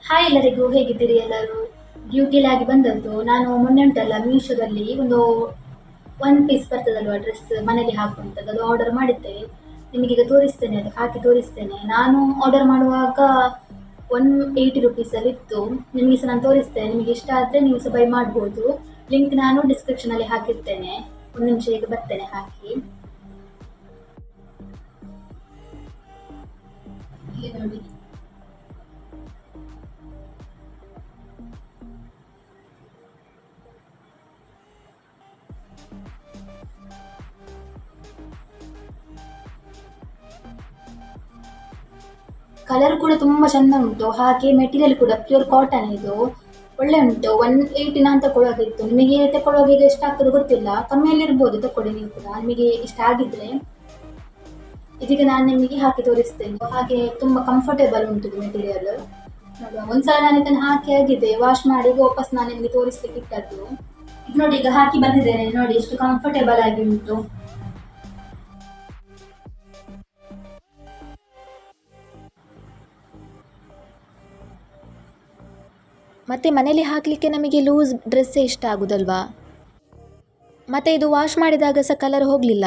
Hi ಎಲ್ಲರಿಗೂ, ಹೇಗಿದ್ದೀರಿ ಎಲ್ಲರೂ? ಡ್ಯೂಟಿಲಿ ಆಗಿ ಬಂದದ್ದು. ನಾನು ಮೊನ್ನೆ ಉಂಟಲ್ಲ ಮೀಶೋದಲ್ಲಿ ಒಂದು ಒನ್ ಪೀಸ್ ಬರ್ತದಲ್ವಾ ಡ್ರೆಸ್ ಮನೇಲಿ ಹಾಕುವಂಥದ್ದು, ಅದು ಆರ್ಡರ್ ಮಾಡಿದ್ದೆ. ನಿಮಗೀಗ ತೋರಿಸ್ತೇನೆ, ಅದು ಹಾಕಿ ತೋರಿಸ್ತೇನೆ. ನಾನು ಆರ್ಡರ್ ಮಾಡುವಾಗ 180 ರುಪೀಸಲ್ಲಿ ಇತ್ತು. ನಿಮಗೆ ಸಹ ನಾನು ತೋರಿಸ್ತೇನೆ, ನಿಮಗೆ ಇಷ್ಟ ಆದರೆ ನೀವು ಸಹ ಬೈ ಮಾಡ್ಬೋದು. ಲಿಂಕ್ ನಾನು ಡಿಸ್ಕ್ರಿಪ್ಷನಲ್ಲಿ ಹಾಕಿರ್ತೇನೆ. ಒಂದು ನಿಮಿಷ ಈಗ ಬರ್ತೇನೆ ಹಾಕಿ. ಇಲ್ಲಿ ನೋಡಿ. ಕಲರ್ ಕೂಡ ತುಂಬಾ ಚಂದ ಉಂಟು, ಹಾಗೆ ಮೆಟೀರಿಯಲ್ ಕೂಡ ಪ್ಯೂರ್ ಕಾಟನ್ ಇದು. ಒಳ್ಳೆ ಉಂಟು. 180 ಅಂತ ತಗೊಳ್ಳೋದಿತ್ತು. ನಿಮಗೆ ತಗೊಳ್ಳುವಾಗ ಈಗ ಎಷ್ಟಾಗ್ತದೆ ಗೊತ್ತಿಲ್ಲ, ಕಮ್ಮಿಯಲ್ಲಿ ಇರ್ಬೋದು, ತಗೊಳ್ಳಿ ನೀವು ಕೂಡ ನಿಮಗೆ ಇಷ್ಟ ಆಗಿದ್ರೆ. ಇದೀಗ ನಾನು ನಿಮಗೆ ಹಾಕಿ ತೋರಿಸ್ತೇನೆ. ಹಾಗೆ ತುಂಬಾ ಕಂಫರ್ಟೇಬಲ್ ಉಂಟು ಇದು ಮೆಟೀರಿಯಲ್. ನೋಡುವ, ಒಂದ್ಸಲ ನಾನು ಇದನ್ನು ಹಾಕಿ ಆಗಿದೆ, ವಾಶ್ ಮಾಡಿ ವಾಪಸ್ ನಾನು ನಿಮಗೆ ತೋರಿಸ್ಲಿಕ್ಕೆ ಇಟ್ಟದ್ದು. ಇದು ನೋಡಿ, ಈಗ ಹಾಕಿ ಬಂದಿದ್ದೇನೆ ನೋಡಿ, ಎಷ್ಟು ಕಂಫರ್ಟೇಬಲ್ ಆಗಿ ಉಂಟು. ಮತ್ತು ಮನೇಲಿ ಹಾಕಲಿಕ್ಕೆ ನಮಗೆ ಲೂಸ್ ಡ್ರೆಸ್ಸೇ ಇಷ್ಟ ಆಗೋದಲ್ವಾ. ಮತ್ತು ಇದು ವಾಶ್ ಮಾಡಿದಾಗ ಸಹ ಕಲರ್ ಹೋಗಲಿಲ್ಲ.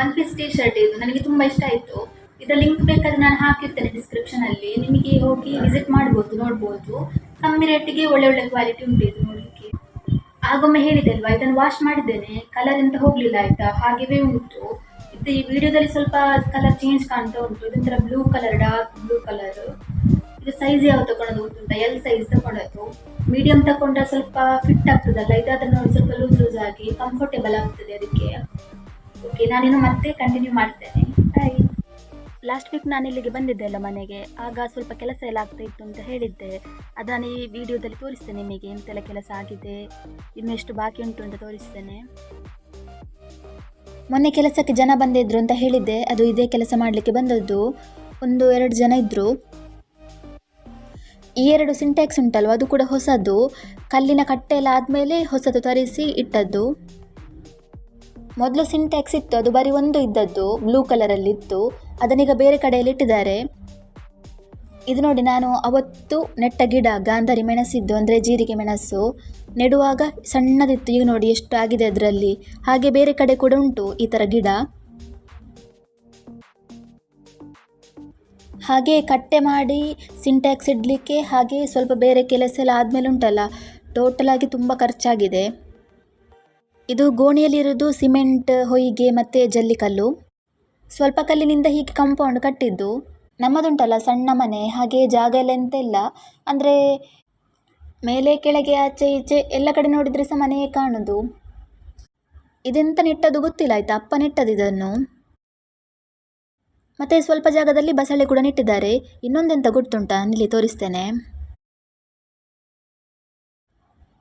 ಒನ್ ಪೀಸ್ ಟಿ ಶರ್ಟ್ ಇದು ನನಗೆ ತುಂಬಾ ಇಷ್ಟ ಆಯಿತು. ಇದರ ಲಿಂಕ್ ಬೇಕಾದ್ರೆ ನಾನು ಹಾಕಿರ್ತೇನೆ ಡಿಸ್ಕ್ರಿಪ್ಷನ್ ಅಲ್ಲಿ, ನಿಮಗೆ ಹೋಗಿ ವಿಸಿಟ್ ಮಾಡ್ಬೋದು, ನೋಡ್ಬೋದು. ಕಮ್ಮಿ ರೇಟಿಗೆ ಒಳ್ಳೆ ಒಳ್ಳೆ ಕ್ವಾಲಿಟಿ ಉಂಟು ಇದು ನೋಡಲಿಕ್ಕೆ. ಆಗೊಮ್ಮೆ ಹೇಳಿದೆ ಅಲ್ವಾ, ಇದನ್ನು ವಾಶ್ ಮಾಡಿದ್ದೇನೆ, ಕಲರ್ ಎಂತ ಹೋಗಲಿಲ್ಲ ಆಯಿತಾ, ಹಾಗೆಯೇ ಉಂಟು. ಇದು ಈ ವಿಡಿಯೋದಲ್ಲಿ ಸ್ವಲ್ಪ ಕಲರ್ ಚೇಂಜ್ ಕಾಣ್ತಾ ಉಂಟು. ಇದೊಂಥರ blue colour, dark blue colour. ಇದು ಸೈಜ್ ಯಾವ್ದು ತಗೊಳೋದು ಗೊತ್ತುಂಟಾ? ಎಲ್ ಸೈಜ್ ತಗೊಳ್ಳೋದು. ಮೀಡಿಯಂ ತಗೊಂಡ್ರೆ ಸ್ವಲ್ಪ ಫಿಟ್ ಆಗ್ತದಲ್ಲ, ಇದಾದ್ರೆ ನೋಡಿ ಸ್ವಲ್ಪ ಲೂಸ್ ಲೂಸ್ ಆಗಿ ಕಂಫರ್ಟೇಬಲ್ ಆಗ್ತದೆ ಅದಕ್ಕೆ. ಓಕೆ, ನಾನಿನ್ನು ಮತ್ತೆ ಕಂಟಿನ್ಯೂ ಮಾಡ್ತೇನೆ. ಬಾಯ್. ಲಾಸ್ಟ್ ವೀಕ್ ನಾನು ಇಲ್ಲಿಗೆ ಬಂದಿದ್ದೆ ಅಲ್ಲ ಮನೆಗೆ, ಆಗ ಸ್ವಲ್ಪ ಕೆಲಸ ಎಲ್ಲ ಆಗ್ತಾ ಇತ್ತು ಅಂತ ಹೇಳಿದ್ದೆ. ಅದನ್ನು ಈ ವಿಡಿಯೋದಲ್ಲಿ ತೋರಿಸ್ತೇನೆ ನಿಮಗೆ, ಎಂತೆಲ್ಲ ಕೆಲಸ ಆಗಿದೆ, ಇನ್ನು ಎಷ್ಟು ಬಾಕಿ ಉಂಟು ಅಂತ ತೋರಿಸ್ತೇನೆ. ಮೊನ್ನೆ ಕೆಲಸಕ್ಕೆ ಜನ ಬಂದಿದ್ರು ಅಂತ ಹೇಳಿದ್ದೆ, ಅದು ಇದೇ ಕೆಲಸ ಮಾಡಲಿಕ್ಕೆ ಬಂದದ್ದು. 1-2 ಜನ ಇದ್ದರು. ಈ 2 ಸಿಂಟ್ಯಾಕ್ಸ್ ಉಂಟಲ್ವ, ಅದು ಕೂಡ ಹೊಸದು. ಕಲ್ಲಿನ ಕಟ್ಟೆ ಎಲ್ಲ ಆದಮೇಲೆ ಹೊಸದು ತರಿಸಿ ಇಟ್ಟದ್ದು. ಮೊದಲು ಸಿಂಟ್ಯಾಕ್ಸ್ ಇತ್ತು, ಅದು ಬರೀ ಒಂದು ಇದ್ದದ್ದು, ಬ್ಲೂ ಕಲರಲ್ಲಿತ್ತು. ಅದನ್ನೀಗ ಬೇರೆ ಕಡೆಯಲ್ಲಿ ಇಟ್ಟಿದ್ದಾರೆ. ಇದು ನೋಡಿ, ನಾನು ಅವತ್ತು ನೆಟ್ಟ ಗಿಡ ಗಾಂಧಾರಿ ಮೆಣಸಿದ್ದು, ಅಂದರೆ ಜೀರಿಗೆ ಮೆಣಸು ನೆಡುವಾಗ ಸಣ್ಣದಿತ್ತು. ಈಗ ನೋಡಿ ಎಷ್ಟು ಆಗಿದೆ ಅದರಲ್ಲಿ. ಹಾಗೆ ಬೇರೆ ಕಡೆ ಕೂಡ ಉಂಟು ಈ ಥರ ಗಿಡ. ಹಾಗೆ ಕಟ್ಟೆ ಮಾಡಿ ಸಿಂಟ್ಯಾಕ್ಸ್ ಇಡಲಿಕ್ಕೆ, ಹಾಗೆ ಸ್ವಲ್ಪ ಬೇರೆ ಕೆಲಸ ಎಲ್ಲ ಆದಮೇಲೆ ಉಂಟಲ್ಲ, ಟೋಟಲ್ ಆಗಿ ತುಂಬ ಖರ್ಚಾಗಿದೆ. ಇದು ಗೋಣಿಯಲ್ಲಿರೋದು ಸಿಮೆಂಟ್, ಹೊಯ್ಗೆ ಮತ್ತು ಜಲ್ಲಿಕಲ್ಲು. ಸ್ವಲ್ಪ ಕಲ್ಲಿನಿಂದ ಹೀಗೆ ಕಾಂಪೌಂಡ್ ಕಟ್ಟಿದ್ದು. ನಮ್ಮದುಂಟಲ್ಲ ಸಣ್ಣ ಮನೆ, ಹಾಗೆ ಜಾಗ ಎಲ್ಲ ಎಂತೆಲ್ಲ, ಅಂದರೆ ಮೇಲೆ ಕೆಳಗೆ ಆಚೆ ಈಚೆ ಎಲ್ಲ ಕಡೆ ನೋಡಿದರೆ ಸಹ ಮನೆಯೇ ಕಾಣೋದು. ಇದೆಂತ ನೆಟ್ಟದ್ದು ಗೊತ್ತಿಲ್ಲ ಆಯಿತಾ, ಅಪ್ಪ ನೆಟ್ಟದ್ದು ಇದನ್ನು. ಮತ್ತು ಸ್ವಲ್ಪ ಜಾಗದಲ್ಲಿ ಬಸಳೆ ಕೂಡ ನೆಟ್ಟಿದ್ದಾರೆ. ಇನ್ನೊಂದೆಂತ ಗೊತ್ತುಂಟಾ, ಇಲ್ಲಿ ತೋರಿಸ್ತೇನೆ.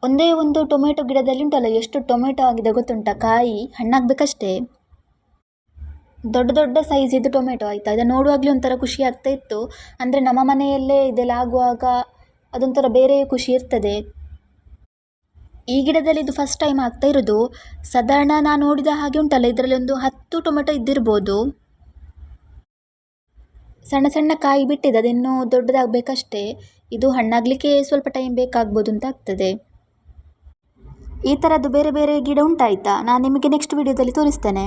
ಒಂದೇ ಒಂದು ಟೊಮೆಟೊ ಗಿಡದಲ್ಲಿ ಉಂಟಲ್ಲ, ಎಷ್ಟು ಟೊಮೆಟೊ ಆಗಿದೆ ಗೊತ್ತುಂಟಾ, ಕಾಯಿ ಹಣ್ಣಾಗಬೇಕಷ್ಟೇ. ದೊಡ್ಡ ದೊಡ್ಡ ಸೈಜ್ ಇದು ಟೊಮೆಟೊ ಆಯಿತಾ. ಇದನ್ನು ನೋಡುವಾಗಲೇ ಒಂಥರ ಖುಷಿ ಆಗ್ತಾ ಇತ್ತು. ಅಂದರೆ ನಮ್ಮ ಮನೆಯಲ್ಲೇ ಇದೆಲ್ಲ ಆಗುವಾಗ ಅದೊಂಥರ ಬೇರೆ ಖುಷಿ ಇರ್ತದೆ. ಈ ಗಿಡದಲ್ಲಿ ಇದು ಫಸ್ಟ್ ಟೈಮ್ ಆಗ್ತಾ ಇರೋದು. ಸಾಧಾರಣ ನಾನು ನೋಡಿದ ಹಾಗೆ ಉಂಟಲ್ಲ, ಇದರಲ್ಲಿ ಒಂದು 10 ಟೊಮೆಟೊ ಇದ್ದಿರ್ಬೋದು. ಸಣ್ಣ ಸಣ್ಣ ಕಾಯಿ ಬಿಟ್ಟಿದೆ, ಅದಿನ್ನೂ ದೊಡ್ಡದಾಗಬೇಕಷ್ಟೇ. ಇದು ಹಣ್ಣಾಗಲಿಕ್ಕೆ ಸ್ವಲ್ಪ ಟೈಮ್ ಬೇಕಾಗ್ಬೋದು ಅಂತ ಆಗ್ತದೆ. ಈ ಥರದ್ದು ಬೇರೆ ಬೇರೆ ಗಿಡ ಉಂಟಾಯ್ತಾ, ನಾನು ನಿಮಗೆ ನೆಕ್ಸ್ಟ್ ವಿಡಿಯೋದಲ್ಲಿ ತೋರಿಸ್ತೇನೆ.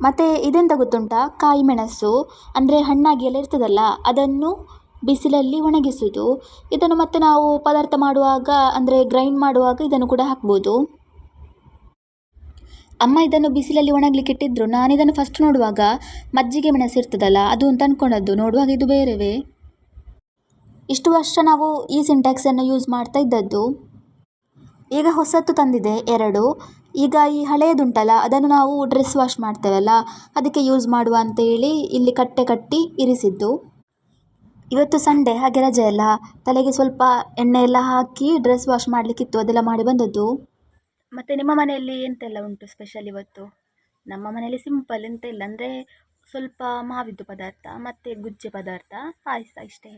ಮತ್ತು ಇದೆಂತ ಗೊತ್ತುಂಟಾ, ಕಾಯಿ ಮೆಣಸು, ಅಂದರೆ ಹಣ್ಣಾಗಿ ಎಲ್ಲ ಇರ್ತದಲ್ಲ, ಅದನ್ನು ಬಿಸಿಲಲ್ಲಿ ಒಣಗಿಸೋದು. ಇದನ್ನು ಮತ್ತೆ ನಾವು ಪದಾರ್ಥ ಮಾಡುವಾಗ, ಅಂದರೆ ಗ್ರೈಂಡ್ ಮಾಡುವಾಗ ಇದನ್ನು ಕೂಡ ಹಾಕ್ಬೋದು. ಅಮ್ಮ ಇದನ್ನು ಬಿಸಿಲಲ್ಲಿ ಒಣಗಲಿಕ್ಕೆ ಇಟ್ಟಿದ್ರು. ನಾನಿದನ್ನು ಫಸ್ಟ್ ನೋಡುವಾಗ ಮಜ್ಜಿಗೆ ಮೆಣಸು ಇರ್ತದಲ್ಲ, ಅದು ಅಂತ ಅಂದ್ಕೊಂಡದ್ದು. ನೋಡುವಾಗ ಇದು ಬೇರೆವೇ. ಇಷ್ಟು ವರ್ಷ ನಾವು ಈ ಸಿಂಟ್ಯಾಕ್ಸನ್ನು ಯೂಸ್ ಮಾಡ್ತಾ ಇದ್ದದ್ದು. ಈಗ ಹೊಸತ್ತು ತಂದಿದೆ 2. ಈಗ ಈ ಹಳೆಯದುಂಟಲ್ಲ, ಅದನ್ನು ನಾವು ಡ್ರೆಸ್ ವಾಶ್ ಮಾಡ್ತೇವಲ್ಲ, ಅದಕ್ಕೆ ಯೂಸ್ ಮಾಡುವ ಅಂತೇಳಿ ಇಲ್ಲಿ ಕಟ್ಟೆ ಕಟ್ಟಿ ಇರಿಸಿದ್ದು. ಇವತ್ತು ಸಂಡೇ, ಹಾಗೆ ರಜೆ ಅಲ್ಲ, ತಲೆಗೆ ಸ್ವಲ್ಪ ಎಣ್ಣೆ ಎಲ್ಲ ಹಾಕಿ ಡ್ರೆಸ್ ವಾಶ್ ಮಾಡಲಿಕ್ಕಿತ್ತು, ಅದೆಲ್ಲ ಮಾಡಿ ಬಂದದ್ದು. ಮತ್ತು ನಿಮ್ಮ ಮನೆಯಲ್ಲಿ ಎಂತೆಲ್ಲ ಉಂಟು ಸ್ಪೆಷಲ್ ಇವತ್ತು? ನಮ್ಮ ಮನೆಯಲ್ಲಿ ಸಿಂಪಲ್, ಎಂತ ಇಲ್ಲ, ಅಂದರೆ ಸ್ವಲ್ಪ ಮಾವಿದ್ದು ಪದಾರ್ಥ ಮತ್ತು ಗುಜ್ಜೆ ಪದಾರ್ಥ, ಪಾಯಸ ಇಷ್ಟೇ.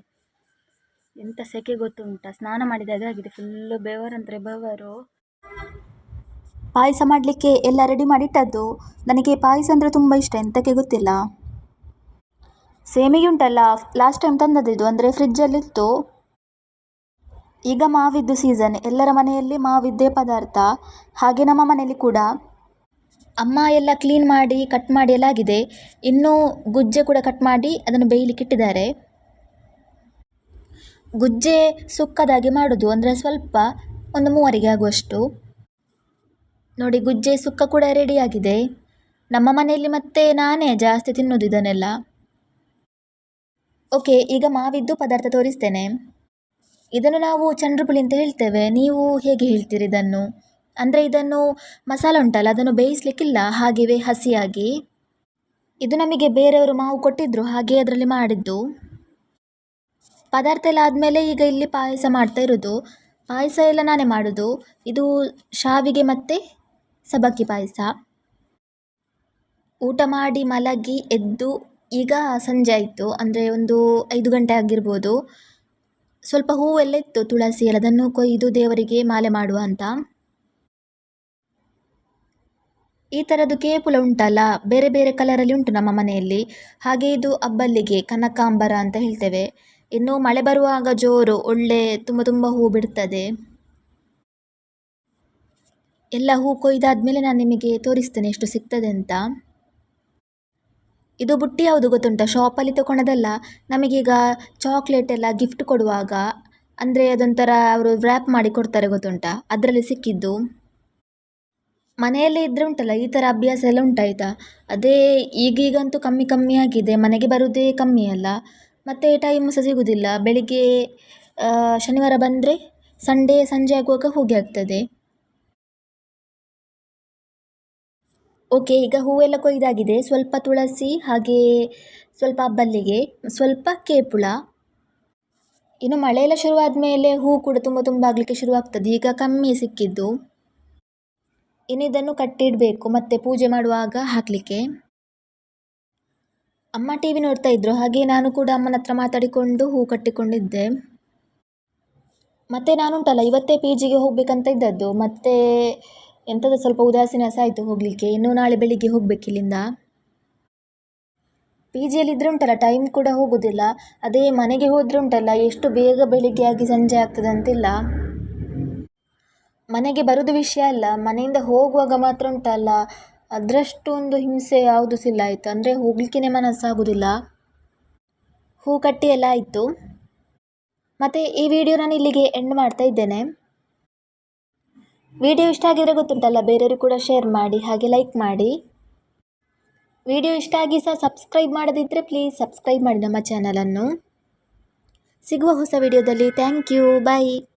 ಎಂಥ ಸೆಕೆ ಗೊತ್ತುಂಟಾ, ಸ್ನಾನ ಮಾಡಿದಾಗ ಆಗಿದೆ, ಫುಲ್ಲು ಬೆವರಂದರೆ ಬೆವರು. ಪಾಯಸ ಮಾಡಲಿಕ್ಕೆ ಎಲ್ಲ ರೆಡಿ ಮಾಡಿಟ್ಟದ್ದು. ನನಗೆ ಪಾಯಸ ಅಂದರೆ ತುಂಬ ಇಷ್ಟ, ಎಂತಕ್ಕೆ ಗೊತ್ತಿಲ್ಲ. ಸೇಮಿಗೆ ಉಂಟಲ್ಲ, ಲಾಸ್ಟ್ ಟೈಮ್ ತಂದದ್ದು, ಅಂದರೆ ಫ್ರಿಜ್ಜಲ್ಲಿತ್ತು. ಈಗ ಮಾವಿದ್ದು ಸೀಸನ್, ಎಲ್ಲರ ಮನೆಯಲ್ಲಿ ಮಾವಿದ್ದೇ ಪದಾರ್ಥ, ಹಾಗೆ ನಮ್ಮ ಮನೆಯಲ್ಲಿ ಕೂಡ. ಅಮ್ಮ ಎಲ್ಲ ಕ್ಲೀನ್ ಮಾಡಿ ಕಟ್ ಮಾಡಿ ಎಲ್ಲ ಆಗಿದೆ. ಇನ್ನೂ ಗುಜ್ಜೆ ಕೂಡ ಕಟ್ ಮಾಡಿ ಅದನ್ನು ಬೇಯಲಿಕ್ಕೆ ಇಟ್ಟಿದ್ದಾರೆ. ಗುಜ್ಜೆ ಸುಕ್ಕದಾಗಿ ಮಾಡೋದು, ಅಂದರೆ ಸ್ವಲ್ಪ ಒಂದು 3 ಆಗುವಷ್ಟು. ನೋಡಿ, ಗುಜ್ಜೆ ಸುಕ್ಕ ಕೂಡ ರೆಡಿಯಾಗಿದೆ. ನಮ್ಮ ಮನೆಯಲ್ಲಿ ಮತ್ತೆ ನಾನೇ ಜಾಸ್ತಿ ತಿನ್ನೋದು ಇದನ್ನೆಲ್ಲ. ಓಕೆ, ಈಗ ಮಾವಿದ್ದು ಪದಾರ್ಥ ತೋರಿಸ್ತೇನೆ. ಇದನ್ನು ನಾವು ಚಂದ್ರಪುಳಿ ಅಂತ ಹೇಳ್ತೇವೆ, ನೀವು ಹೇಗೆ ಹೇಳ್ತೀರಿ ಇದನ್ನು? ಅಂದರೆ ಇದನ್ನು ಮಸಾಲ ಉಂಟಲ್ಲ, ಅದನ್ನು ಬೇಯಿಸ್ಲಿಕ್ಕಿಲ್ಲ, ಹಾಗೆಯೇ ಹಸಿಯಾಗಿ. ಇದು ನಮಗೆ ಬೇರೆಯವರು ಮಾವು ಕೊಟ್ಟಿದ್ದರು, ಹಾಗೆ ಅದರಲ್ಲಿ ಮಾಡಿದ್ದು ಪದಾರ್ಥ ಎಲ್ಲ ಆದಮೇಲೆ ಈಗ ಇಲ್ಲಿ ಪಾಯಸ ಮಾಡ್ತಾ ಇರೋದು. ಪಾಯಸ ಎಲ್ಲ ನಾನೇ ಮಾಡೋದು. ಇದು ಶಾವಿಗೆ ಮತ್ತು ಸಬ್ಬಕ್ಕಿ ಪಾಯಸ. ಊಟ ಮಾಡಿ ಮಲಗಿ ಎದ್ದು ಈಗ ಸಂಜೆ ಆಯಿತು, ಅಂದರೆ ಒಂದು 5 ಗಂಟೆ ಆಗಿರ್ಬೋದು. ಸ್ವಲ್ಪ ಹೂವೆಲ್ಲ ಇತ್ತು, ತುಳಸಿ ಎಲ್ಲ, ಅದನ್ನು ಕೊಯ್ದು ದೇವರಿಗೆ ಮಾಲೆ ಮಾಡುವ ಅಂತ. ಈ ಥರದ್ದು ಕೇಪುಲ ಉಂಟಲ್ಲ, ಬೇರೆ ಬೇರೆ ಕಲರಲ್ಲಿ ಉಂಟು ನಮ್ಮ ಮನೆಯಲ್ಲಿ. ಹಾಗೆ ಇದು ಅಬ್ಬಲ್ಲಿಗೆ ಕನಕಾಂಬರ ಅಂತ ಹೇಳ್ತೇವೆ. ಇನ್ನು ಮಳೆ ಬರುವಾಗ ಜೋರು, ಒಳ್ಳೆ ತುಂಬ ತುಂಬ ಹೂ ಬಿಡ್ತದೆ. ಎಲ್ಲ ಹೂ ಕೊಯ್ದಾದ್ಮೇಲೆ ನಾನು ನಿಮಗೆ ತೋರಿಸ್ತೇನೆ ಎಷ್ಟು ಸಿಗ್ತದೆ ಅಂತ. ಇದು ಬುಟ್ಟಿ ಯಾವುದು ಗೊತ್ತುಂಟ? ಶಾಪಲ್ಲಿ ತಗೊಂಡದಲ್ಲ, ನಮಗೀಗ ಚಾಕ್ಲೇಟ್ ಎಲ್ಲ ಗಿಫ್ಟ್ ಕೊಡುವಾಗ, ಅಂದರೆ ಅದೊಂಥರ ಅವರು ವ್ರ್ಯಾಪ್ ಮಾಡಿ ಕೊಡ್ತಾರೆ ಗೊತ್ತುಂಟ, ಅದರಲ್ಲಿ ಸಿಕ್ಕಿದ್ದು. ಮನೆಯಲ್ಲೇ ಇದ್ರೆ ಉಂಟಲ್ಲ ಈ ಥರ ಅಭ್ಯಾಸ ಎಲ್ಲ ಉಂಟಾಯ್ತಾ. ಅದೇ ಈಗೀಗಂತೂ ಕಮ್ಮಿ ಕಮ್ಮಿ ಆಗಿದೆ, ಮನೆಗೆ ಬರೋದೇ ಕಮ್ಮಿ ಅಲ್ಲ, ಮತ್ತು ಟೈಮ್ ಸಹ ಸಿಗೋದಿಲ್ಲ. ಬೆಳಿಗ್ಗೆ ಶನಿವಾರ ಬಂದರೆ ಸಂಡೇ ಸಂಜೆ ಆಗುವಾಗ ಹೋಗಿ ಆಗ್ತದೆ. ಓಕೆ, ಈಗ ಹೂವೆಲ್ಲ ಕೊಯ್ದಾಗಿದೆ. ಸ್ವಲ್ಪ ತುಳಸಿ, ಹಾಗೆ ಸ್ವಲ್ಪ ಅಬ್ಬಲ್ಲಿಗೆ, ಸ್ವಲ್ಪ ಕೇಪುಳ. ಇನ್ನು ಮಳೆಯೆಲ್ಲ ಶುರುವಾದ ಮೇಲೆ ಹೂ ಕೂಡ ತುಂಬ ತುಂಬ ಆಗಲಿಕ್ಕೆ ಶುರುವಾಗ್ತದೆ. ಈಗ ಕಮ್ಮಿ ಸಿಕ್ಕಿದ್ದು. ಇನ್ನು ಇದನ್ನು ಕಟ್ಟಿಡಬೇಕು, ಮತ್ತು ಪೂಜೆ ಮಾಡುವಾಗ ಹಾಕಲಿಕ್ಕೆ. ಅಮ್ಮ ಟಿ ವಿ ನೋಡ್ತಾ ಇದ್ರು, ಹಾಗೆ ನಾನು ಕೂಡ ಅಮ್ಮನ ಹತ್ರ ಮಾತಾಡಿಕೊಂಡು ಹೂ ಕಟ್ಟಿಕೊಂಡಿದ್ದೆ. ಮತ್ತು ನಾನುಂಟಲ್ಲ ಇವತ್ತೇ PGಗೆ ಹೋಗಬೇಕಂತ ಇದ್ದದ್ದು, ಮತ್ತು ಎಂಥದ್ದು ಸ್ವಲ್ಪ ಉದಾಸೀನ ಸಹ ಆಯಿತು ಹೋಗಲಿಕ್ಕೆ. ಇನ್ನೂ ನಾಳೆ ಬೆಳಿಗ್ಗೆ ಹೋಗ್ಬೇಕು ಇಲ್ಲಿಂದ. PGಯಲ್ಲಿ ಇದ್ರೆ ಉಂಟಲ್ಲ ಟೈಮ್ ಕೂಡ ಹೋಗೋದಿಲ್ಲ. ಅದೇ ಮನೆಗೆ ಹೋದರೆ ಉಂಟಲ್ಲ ಎಷ್ಟು ಬೇಗ ಬೆಳಿಗ್ಗೆ ಆಗಿ ಸಂಜೆ ಆಗ್ತದೆ ಅಂತಿಲ್ಲ. ಮನೆಗೆ ಬರೋದು ವಿಷಯ ಅಲ್ಲ, ಮನೆಯಿಂದ ಹೋಗುವಾಗ ಮಾತ್ರ ಉಂಟಲ್ಲ ಅದರಷ್ಟು ಒಂದು ಹಿಂಸೆ ಯಾವುದು ಸಿಲ್ಲ ಆಯಿತು, ಅಂದರೆ ಹೋಗಲಿಕ್ಕೆ ಮನಸ್ಸಾಗೋದಿಲ್ಲ. ಹೂ ಕಟ್ಟಿ ಎಲ್ಲ ಆಯಿತು. ಮತ್ತು ಈ ವಿಡಿಯೋ ನಾನು ಇಲ್ಲಿಗೆ ಎಂಡ್ ಮಾಡ್ತಾ ಇದ್ದೇನೆ. ವಿಡಿಯೋ ಇಷ್ಟ ಆಗಿದ್ರೆ ಗೊತ್ತುಂಟಲ್ಲ, ಬೇರೆಯವರು ಕೂಡ ಶೇರ್ ಮಾಡಿ, ಹಾಗೆ ಲೈಕ್ ಮಾಡಿ. ವಿಡಿಯೋ ಇಷ್ಟ ಆಗಿ ಸಹ ಸಬ್ಸ್ಕ್ರೈಬ್ ಮಾಡದಿದ್ದರೆ ಪ್ಲೀಸ್ ಸಬ್ಸ್ಕ್ರೈಬ್ ಮಾಡಿ ನಮ್ಮ ಚಾನಲನ್ನು. ಸಿಗುವ ಹೊಸ ವಿಡಿಯೋದಲ್ಲಿ. Thank you, bye.